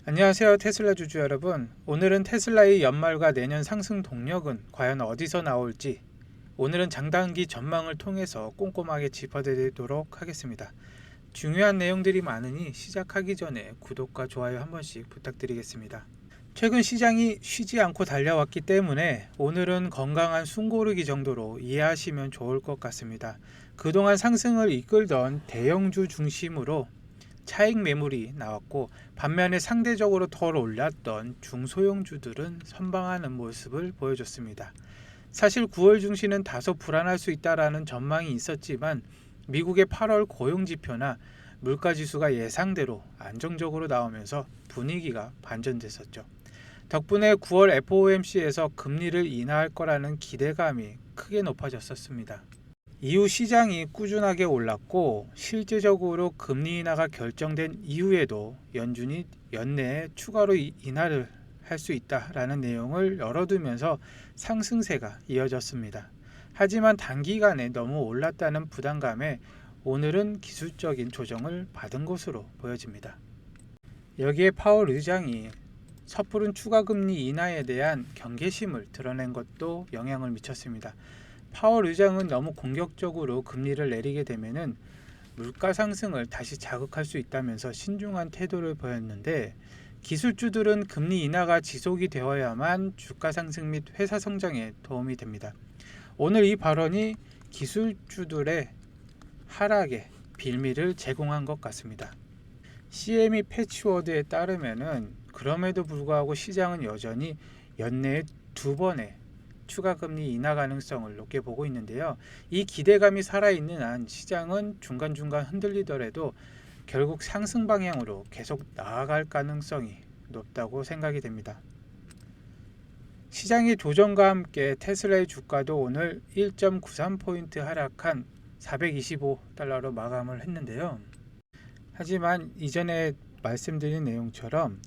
안녕하세요, 테슬라 주주 여러분. 오늘은 테슬라의 연말과 내년 상승 동력은 과연 어디서 나올지, 오늘은 장단기 전망을 통해서 꼼꼼하게 짚어드리도록 하겠습니다. 중요한 내용들이 많으니 시작하기 전에 구독과 좋아요 한 번씩 부탁드리겠습니다. 최근 시장이 쉬지 않고 달려왔기 때문에 오늘은 건강한 숨고르기 정도로 이해하시면 좋을 것 같습니다. 그동안 상승을 이끌던 대형주 중심으로 차익 매물이 나왔고, 반면에 상대적으로 덜 올랐던 중소형주들은 선방하는 모습을 보여줬습니다. 사실 9월 중시는 다소 불안할 수 있다라는 전망이 있었지만 미국의 8월 고용지표나 물가지수가 예상대로 안정적으로 나오면서 분위기가 반전됐었죠. 덕분에 9월 FOMC에서 금리를 인하할 거라는 기대감이 크게 높아졌었습니다. 이후 시장이 꾸준하게 올랐고, 실제적으로 금리 인하가 결정된 이후에도 연준이 연내에 추가로 인하를 할 수 있다라는 내용을 열어두면서 상승세가 이어졌습니다. 하지만 단기간에 너무 올랐다는 부담감에 오늘은 기술적인 조정을 받은 것으로 보여집니다. 여기에 파월 의장이 섣부른 추가 금리 인하에 대한 경계심을 드러낸 것도 영향을 미쳤습니다. 파월 의장은 너무 공격적으로 금리를 내리게 되면은 물가 상승을 다시 자극할 수 있다면서 신중한 태도를 보였는데, 기술주들은 금리 인하가 지속이 되어야만 주가 상승 및 회사 성장에 도움이 됩니다. 오늘 이 발언이 기술주들의 하락의 빌미를 제공한 것 같습니다. CME 패치워드에 따르면은 그럼에도 불구하고 시장은 여전히 연내에 두 번의 추가 금리 인하 가능성을 높게 보고 있는데요. 이 기대감이 살아있는 한 시장은 중간중간 흔들리더라도 결국 상승 방향으로 계속 나아갈 가능성이 높다고 생각이 됩니다. 시장의 조정과 함께 테슬라의 주가도 오늘 1.93포인트 하락한 425달러로 마감을 했는데요. 하지만 이전에 말씀드린 내용처럼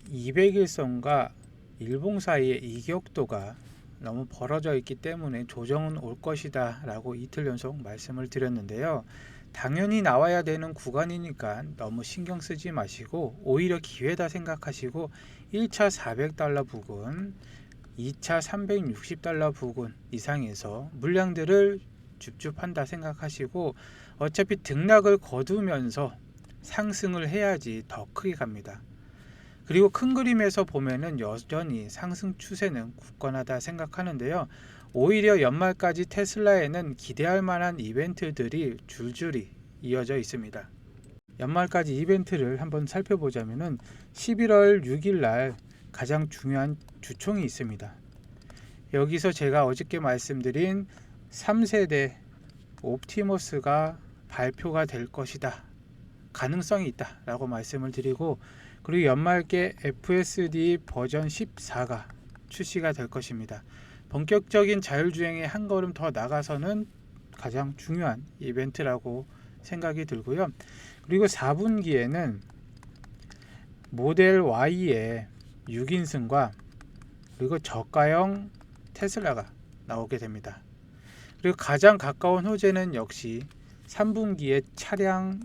200일선과 일봉 사이의 이격도가 너무 벌어져 있기 때문에 조정은 올 것이다 라고 이틀 연속 말씀을 드렸는데요. 당연히 나와야 되는 구간이니까 너무 신경 쓰지 마시고 오히려 기회다 생각하시고 1차 400달러 부근, 2차 360달러 부근 이상에서 물량들을 줍줍한다 생각하시고, 어차피 등락을 거두면서 상승을 해야지 더 크게 갑니다. 그리고 큰 그림에서 보면은 여전히 상승 추세는 굳건하다 생각하는데요. 오히려 연말까지 테슬라에는 기대할 만한 이벤트들이 줄줄이 이어져 있습니다. 연말까지 이벤트를 한번 살펴보자면은 11월 6일 날 가장 중요한 주총이 있습니다. 여기서 제가 어저께 말씀드린 3세대 옵티머스가 발표가 될 것이다, 가능성이 있다 라고 말씀을 드리고, 그리고 연말께 FSD 버전 14가 출시가 될 것입니다. 본격적인 자율주행에 한 걸음 더 나가서는 가장 중요한 이벤트라고 생각이 들고요. 그리고 4분기에는 모델 Y의 6인승과 그리고 저가형 테슬라가 나오게 됩니다. 그리고 가장 가까운 호재는 역시 3분기의 차량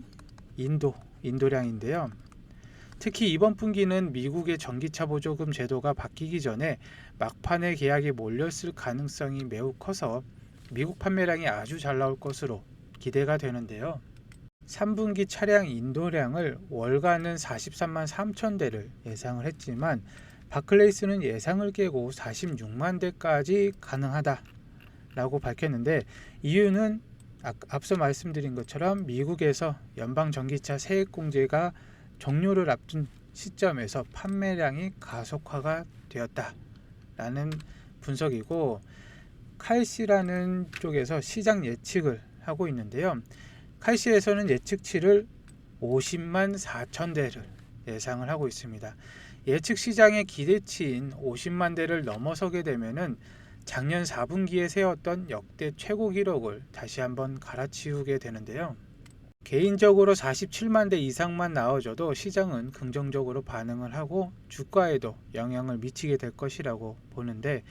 인도량인데요. 특히 이번 분기는 미국의 전기차 보조금 제도가 바뀌기 전에 막판에 계약이 몰렸을 가능성이 매우 커서 미국 판매량이 아주 잘 나올 것으로 기대가 되는데요. 3분기 차량 인도량을 월간은 43만 3천 대를 예상을 했지만 바클레이스는 예상을 깨고 46만 대까지 가능하다 라고 밝혔는데, 이유는 앞서 말씀드린 것처럼 미국에서 연방전기차 세액공제가 종료를 앞둔 시점에서 판매량이 가속화가 되었다라는 분석이고, 칼시라는 쪽에서 시장 예측을 하고 있는데요. 칼시에서는 예측치를 50만 4천 대를 예상을 하고 있습니다. 예측 시장의 기대치인 50만 대를 넘어서게 되면은 작년 4분기에 세웠던 역대 최고 기록을 다시 한번 갈아치우게 되는데요. 개인적으로 47만 대 이상만 나와줘도 시장은 긍정적으로 반응을 하고 주가에도 영향을 미치게 될 것이라고 보는데,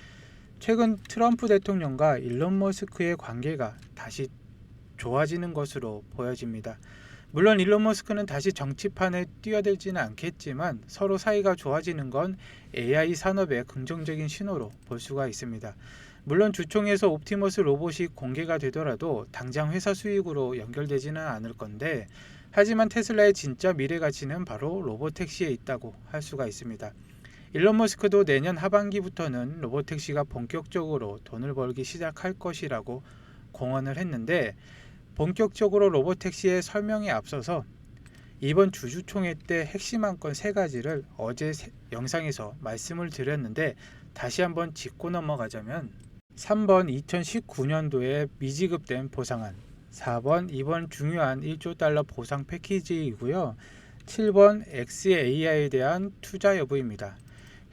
최근 트럼프 대통령과 일론 머스크의 관계가 다시 좋아지는 것으로 보여집니다. 물론 일론 머스크는 다시 정치판에 뛰어들지는 않겠지만 서로 사이가 좋아지는 건 AI 산업의 긍정적인 신호로 볼 수가 있습니다. 물론 주총에서 옵티머스 로봇이 공개가 되더라도 당장 회사 수익으로 연결되지는 않을 건데, 하지만 테슬라의 진짜 미래 가치는 바로 로봇택시에 있다고 할 수가 있습니다. 일론 머스크도 내년 하반기부터는 로봇택시가 본격적으로 돈을 벌기 시작할 것이라고 공언을 했는데, 본격적으로 로봇택시의 설명에 앞서서 이번 주주총회 때 핵심 안건 3가지를 어제 영상에서 말씀을 드렸는데, 다시 한번 짚고 넘어가자면 3번 2019년도에 미지급된 보상안, 4번 이번 중요한 1조 달러 보상 패키지이고요. 7번 XAI에 대한 투자 여부입니다.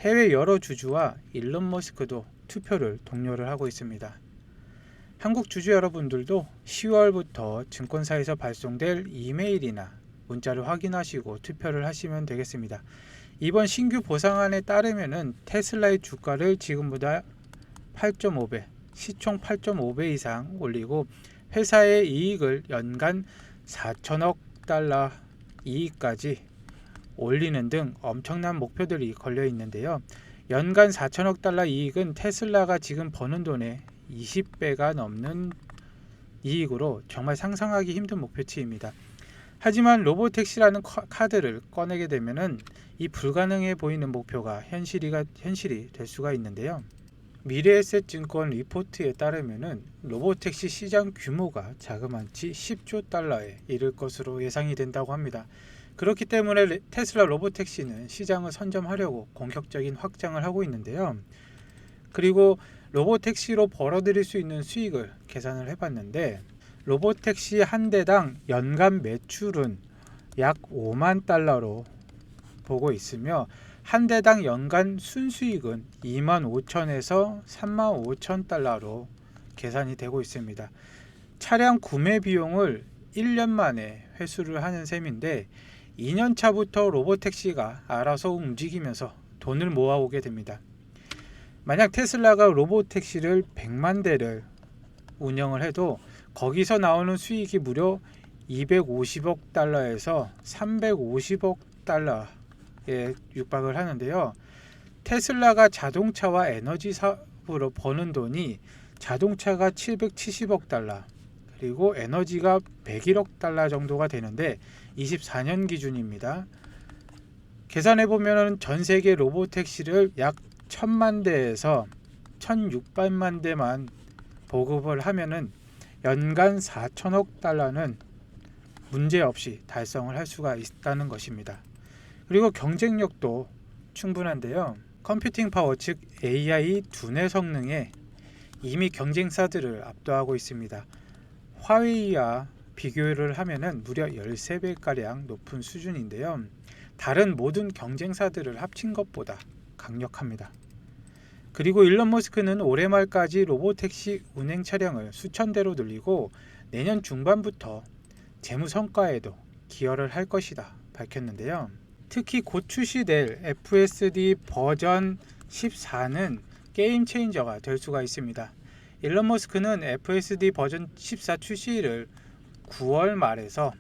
해외 여러 주주와 일론 머스크도 투표를 독려를 하고 있습니다. 한국 주주 여러분들도 10월부터 증권사에서 발송될 이메일이나 문자를 확인하시고 투표를 하시면 되겠습니다. 이번 신규 보상안에 따르면 테슬라의 주가를 지금보다 8.5배, 시총 8.5배 이상 올리고 회사의 이익을 연간 4천억 달러 이익까지 올리는 등 엄청난 목표들이 걸려 있는데요. 연간 4천억 달러 이익은 테슬라가 지금 버는 돈의 20배가 넘는 이익으로 정말 상상하기 힘든 목표치입니다. 하지만 로봇택시라는 카드를 꺼내게 되면은 이 불가능해 보이는 목표가 현실이 될 수가 있는데요. 미래에셋증권 리포트에 따르면은 로봇택시 시장 규모가 자그마치 10조 달러에 이를 것으로 예상이 된다고 합니다. 그렇기 때문에 테슬라 로봇택시는 시장을 선점하려고 공격적인 확장을 하고 있는데요. 그리고 로봇택시로 벌어들일 수 있는 수익을 계산을 해봤는데, 로봇택시 한 대당 연간 매출은 약 5만 달러로 보고 있으며, 한 대당 연간 순수익은 2만 5천에서 3만 5천 달러로 계산이 되고 있습니다. 차량 구매 비용을 1년 만에 회수를 하는 셈인데, 2년 차부터 로봇택시가 알아서 움직이면서 돈을 모아오게 됩니다. 만약 테슬라가 로봇택시를 100만 대를 운영을 해도 거기서 나오는 수익이 무려 250억 달러에서 350억 달러에 육박을 하는데요. 테슬라가 자동차와 에너지 사업으로 버는 돈이 자동차가 770억 달러, 그리고 에너지가 101억 달러 정도가 되는데 24년 기준입니다. 계산해 보면 전 세계 로봇택시를 약 1000만 대에서 1600만 대만 보급을 하면은 연간 4천억 달러는 문제없이 달성을 할 수가 있다는 것입니다. 그리고 경쟁력도 충분한데요. 컴퓨팅 파워, 즉 AI 두뇌 성능에 이미 경쟁사들을 압도하고 있습니다. 화웨이와 비교를 하면은 무려 13배가량 높은 수준인데요. 다른 모든 경쟁사들을 합친 것보다 강력합니다. 그리고 일론 머스크는 올해 말까지 로봇택시 운행 차량을 수천 대로 늘리고 내년 중반부터 재무 성과에도 기여를 할 것이다 밝혔는데요. 특히 곧 출시될 FSD 버전 14는 게임 체인저가 될 수가 있습니다. 일론 머스크는 FSD 버전 14 출시를 9월 말에서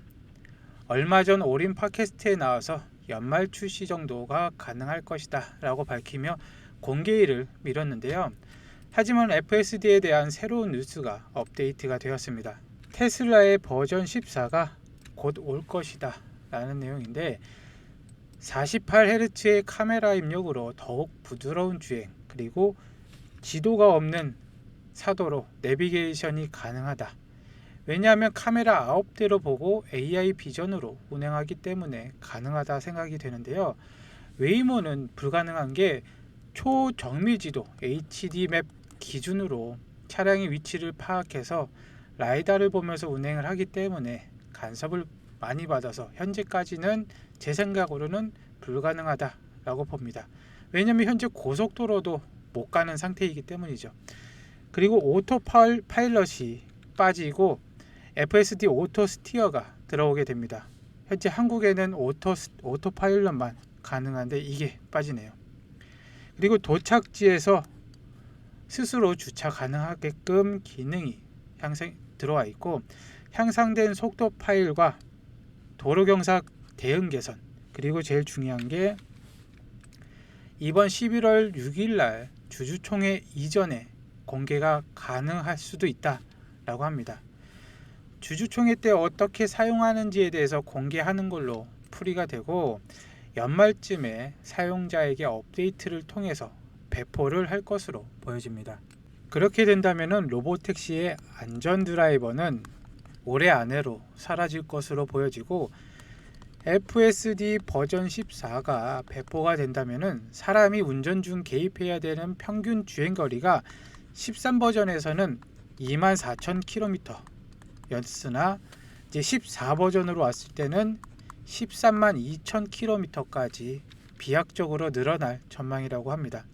얼마 전 오린 팟캐스트에 나와서 연말 출시 정도가 가능할 것이다 라고 밝히며 공개일을 미뤘는데요. 하지만 FSD에 대한 새로운 뉴스가 업데이트가 되었습니다. 테슬라의 버전 14가 곧 올 것이다 라는 내용인데, 48Hz의 카메라 입력으로 더욱 부드러운 주행, 그리고 지도가 없는 사도로 내비게이션이 가능하다. 왜냐하면 카메라 9대로 보고 AI 비전으로 운행하기 때문에 가능하다 생각이 되는데요. 웨이모는 불가능한 게 초정밀 지도 HD 맵 기준으로 차량의 위치를 파악해서 라이다를 보면서 운행을 하기 때문에 간섭을 많이 받아서 현재까지는 제 생각으로는 불가능하다라고 봅니다. 왜냐하면 현재 고속도로도 못 가는 상태이기 때문이죠. 그리고 오토 파일럿이 빠지고 FSD 오토 스티어가 들어오게 됩니다. 현재 한국에는 오토 파일럿만 가능한데 이게 빠지네요. 그리고 도착지에서 스스로 주차 가능하게끔 기능이 들어와 있고, 향상된 속도 파일과 도로경사 대응 개선, 그리고 제일 중요한 게 이번 11월 6일 날 주주총회 이전에 공개가 가능할 수도 있다라고 합니다. 주주총회 때 어떻게 사용하는지에 대해서 공개하는 걸로 풀이가 되고, 연말쯤에 사용자에게 업데이트를 통해서 배포를 할 것으로 보여집니다. 그렇게 된다면 로보택시의 안전 드라이버는 올해 안으로 사라질 것으로 보여지고, FSD 버전 14가 배포가 된다면 사람이 운전 중 개입해야 되는 평균 주행거리가 13 버전에서는 24,000km 였으나 이제 14 버전으로 왔을 때는 132,000km까지 비약적으로 늘어날 전망이라고 합니다.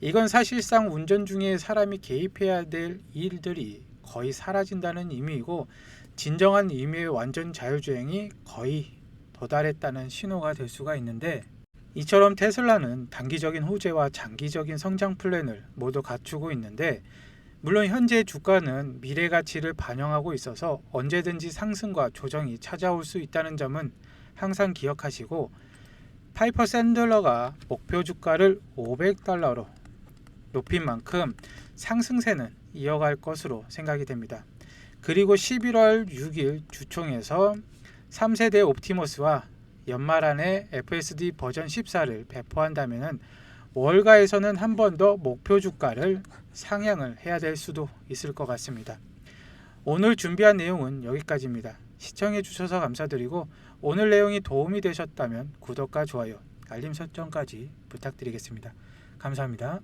이건 사실상 운전 중에 사람이 개입해야 될 일들이 거의 사라진다는 의미이고, 진정한 의미의 완전 자율주행이 거의 도달했다는 신호가 될 수가 있는데, 이처럼 테슬라는 단기적인 호재와 장기적인 성장 플랜을 모두 갖추고 있는데, 물론 현재 주가는 미래 가치를 반영하고 있어서 언제든지 상승과 조정이 찾아올 수 있다는 점은 항상 기억하시고, 파이퍼 샌들러가 목표 주가를 $500로 높인 만큼 상승세는 이어갈 것으로 생각이 됩니다. 그리고 11월 6일 주총에서 3세대 옵티머스와 연말 안에 FSD 버전 14를 배포한다면 월가에서는 한 번 더 목표 주가를 상향을 해야 될 수도 있을 것 같습니다. 오늘 준비한 내용은 여기까지입니다. 시청해 주셔서 감사드리고, 오늘 내용이 도움이 되셨다면 구독과 좋아요, 알림 설정까지 부탁드리겠습니다. 감사합니다.